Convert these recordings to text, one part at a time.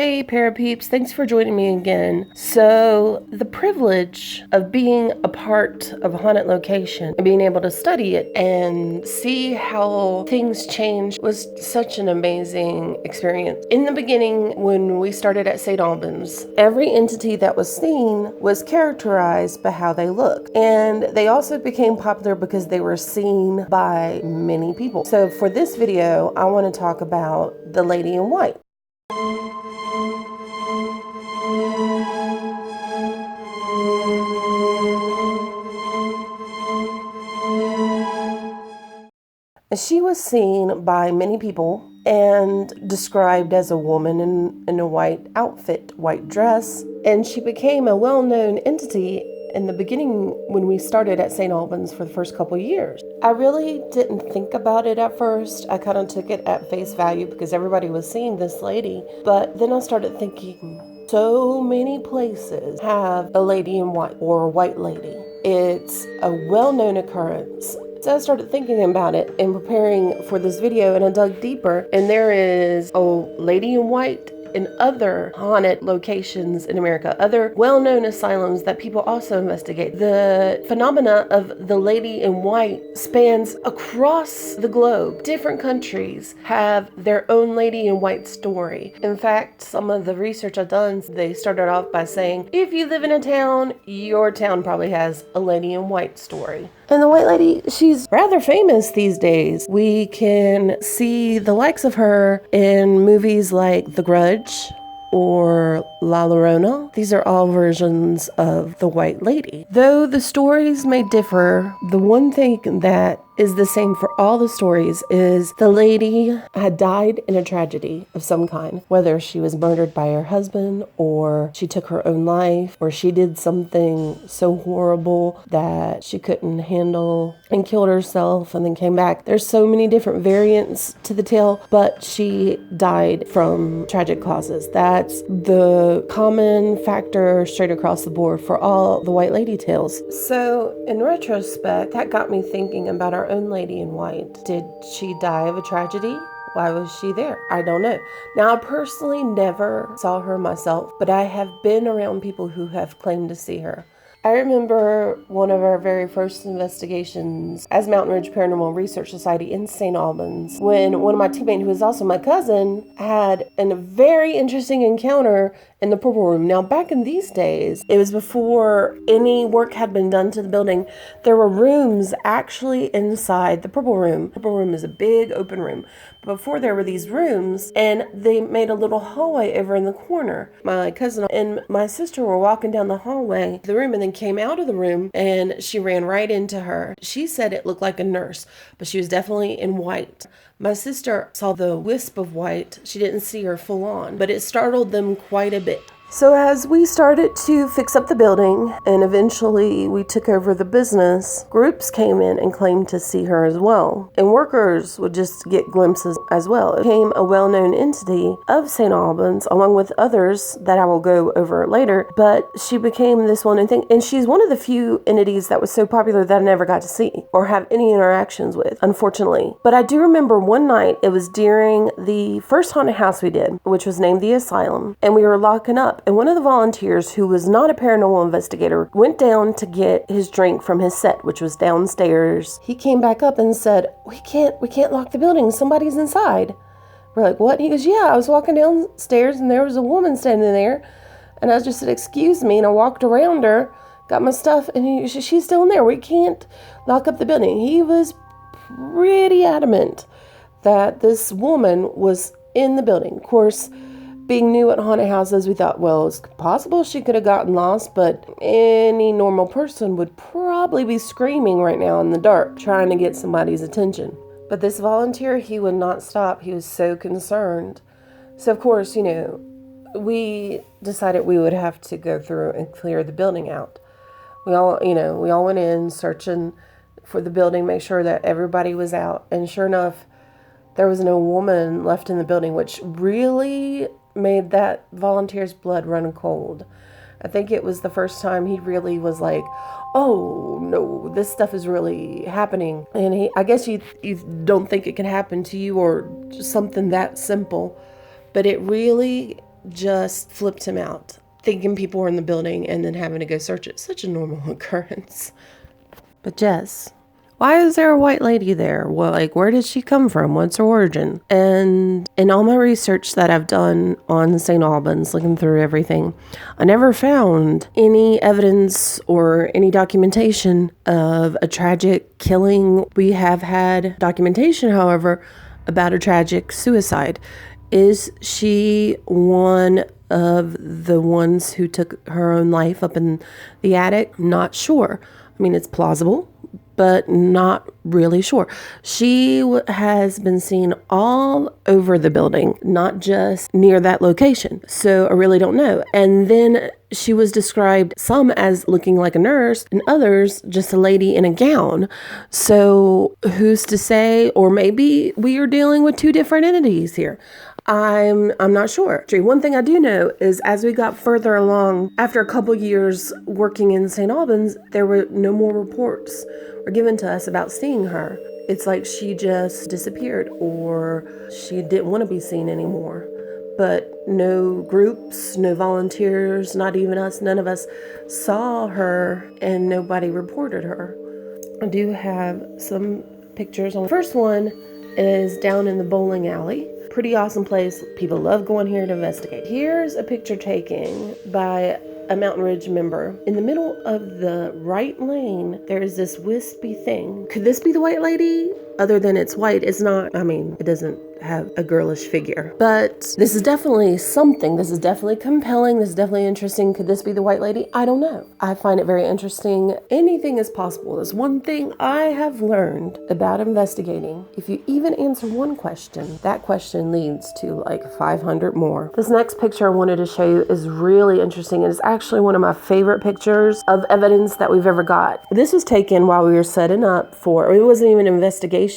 Hey Parapeeps, thanks for joining me again. So, the privilege of being a part of a haunted location and being able to study it and see how things change was such an amazing experience. In the beginning, when we started at St Albans, every entity that was seen was characterized by how they looked. And they also became popular because they were seen by many people. So for this video, I want to talk about the Lady in White. She was seen by many people and described as a woman in a white outfit, white dress, and she became a well-known entity in the beginning when we started at St. Albans for the first couple of years. I really didn't think about it at first. I kind of took it at face value because everybody was seeing this lady, but then I started thinking, so many places have a lady in white or a white lady. It's a well-known occurrence. So I started thinking about it and preparing for this video, and I dug deeper, and there is a lady in white in other haunted locations in America, other well-known asylums that people also investigate. The phenomena of the lady in white spans across the globe. Different countries have their own lady in white story. In fact, some of the research I've done, they started off by saying, if you live in a town, your town probably has a lady in white story. And the white lady, she's rather famous these days. We can see the likes of her in movies like The Grudge or La Llorona. These are all versions of the white lady. Though the stories may differ, the one thing that is the same for all the stories is the lady had died in a tragedy of some kind, whether she was murdered by her husband or she took her own life or she did something so horrible that she couldn't handle and killed herself and then came back. There's so many different variants to the tale, but she died from tragic causes. That's the common factor straight across the board for all the white lady tales. So in retrospect, that got me thinking about our own lady in white. Did she die of a tragedy? Why was she there? I don't know. Now, I personally never saw her myself, but I have been around people who have claimed to see her. I remember one of our very first investigations as Mountain Ridge Paranormal Research Society in St. Albans, when one of my teammates, who is also my cousin, had a very interesting encounter in the Purple Room. Now, back in these days, it was before any work had been done to the building. There were rooms actually inside the Purple Room. The Purple Room is a big open room. But before there were these rooms, and they made a little hallway over in the corner. My cousin and my sister were walking down the hallway to the room and then came out of the room, and she ran right into her. She said it looked like a nurse, but she was definitely in white. My sister saw the wisp of white. She didn't see her full on, but it startled them quite a bit. So as we started to fix up the building and eventually we took over the business, groups came in and claimed to see her as well. And workers would just get glimpses as well. It became a well-known entity of St. Albans, along with others that I will go over later. But she became this well-known thing. And she's one of the few entities that was so popular that I never got to see or have any interactions with, unfortunately. But I do remember one night, it was during the first haunted house we did, which was named the Asylum. And we were locking up. And one of the volunteers, who was not a paranormal investigator, went down to get his drink from his set, which was downstairs. He came back up and said, we can't lock the building. Somebody's inside. We're like, what? He goes, yeah, I was walking downstairs and there was a woman standing there. And I just said, excuse me. And I walked around her, got my stuff, and she's still in there. We can't lock up the building. He was pretty adamant that this woman was in the building. Of course, being new at haunted houses, we thought, well, it's possible she could have gotten lost, but any normal person would probably be screaming right now in the dark, trying to get somebody's attention. But this volunteer, he would not stop. He was so concerned. So, of course, we decided we would have to go through and clear the building out. We all went in searching for the building, make sure that everybody was out. And sure enough, there was no woman left in the building, which really made that volunteer's blood run cold. I think it was the first time he really was like, oh no, this stuff is really happening. And I guess you don't think it can happen to you or just something that simple, but it really just flipped him out, thinking people were in the building and then having to go search it. Such a normal occurrence. But Jess, why is there a white lady there? Well, like, where did she come from? What's her origin? And in all my research that I've done on St. Albans, looking through everything, I never found any evidence or any documentation of a tragic killing. We have had documentation, however, about a tragic suicide. Is she one of the ones who took her own life up in the attic? Not sure. I mean, it's plausible, but not really sure. She has been seen all over the building, not just near that location. So I really don't know. And then she was described, some as looking like a nurse and others just a lady in a gown. So who's to say? Or maybe we are dealing with two different entities here. I'm not sure. One thing I do know is as we got further along, after a couple years working in St. Albans, there were no more reports were given to us about seeing her. It's like she just disappeared or she didn't want to be seen anymore. But no groups, no volunteers, not even us, none of us saw her and nobody reported her. I do have some pictures. The first one is down in the bowling alley. Pretty awesome place. People love going here to investigate. Here's a picture taken by a Mountain Ridge member. In the middle of the right lane, there is this wispy thing. Could this be the white lady? Other than it's white, it's not, I mean, it doesn't have a girlish figure. But this is definitely something. This is definitely compelling. This is definitely interesting. Could this be the white lady? I don't know. I find it very interesting. Anything is possible. There's one thing I have learned about investigating. If you even answer one question, that question leads to like 500 more. This next picture I wanted to show you is really interesting. It is actually one of my favorite pictures of evidence that we've ever got. This was taken while we were setting up for, it wasn't even an investigation.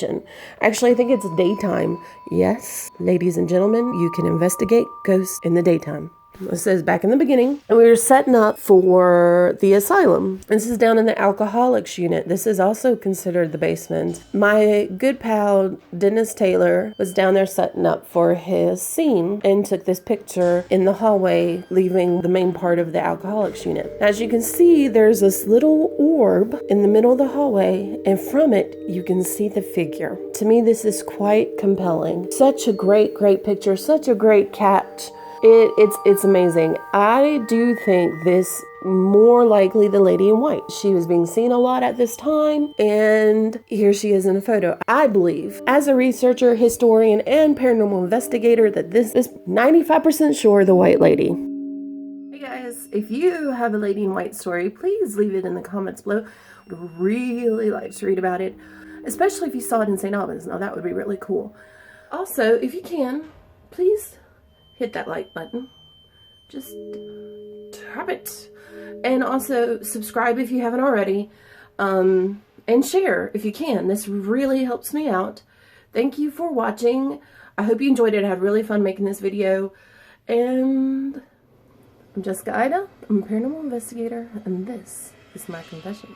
Actually, I think it's daytime. Yes, ladies and gentlemen, you can investigate ghosts in the daytime. It says back in the beginning, and we were setting up for the asylum. This is down in the alcoholics unit. This is also considered the basement. My good pal, Dennis Taylor, was down there setting up for his scene and took this picture in the hallway, leaving the main part of the alcoholics unit. As you can see, there's this little orb in the middle of the hallway, and from it, you can see the figure. To me, this is quite compelling. Such a great picture, such a great catch. It's amazing. I do think this more likely the lady in white. She was being seen a lot at this time, and here she is in a photo. I believe, as a researcher, historian, and paranormal investigator, that this is 95% sure the white lady. Hey guys, if you have a lady in white story, please leave it in the comments below. I'd really like to read about it, especially if you saw it in St. Albans. Now that would be really cool. Also, if you can, please hit that like button. Just tap it. And also subscribe if you haven't already. And share if you can. This really helps me out. Thank you for watching. I hope you enjoyed it. I had really fun making this video. And I'm Jessica Ida. I'm a paranormal investigator. And this is my confession.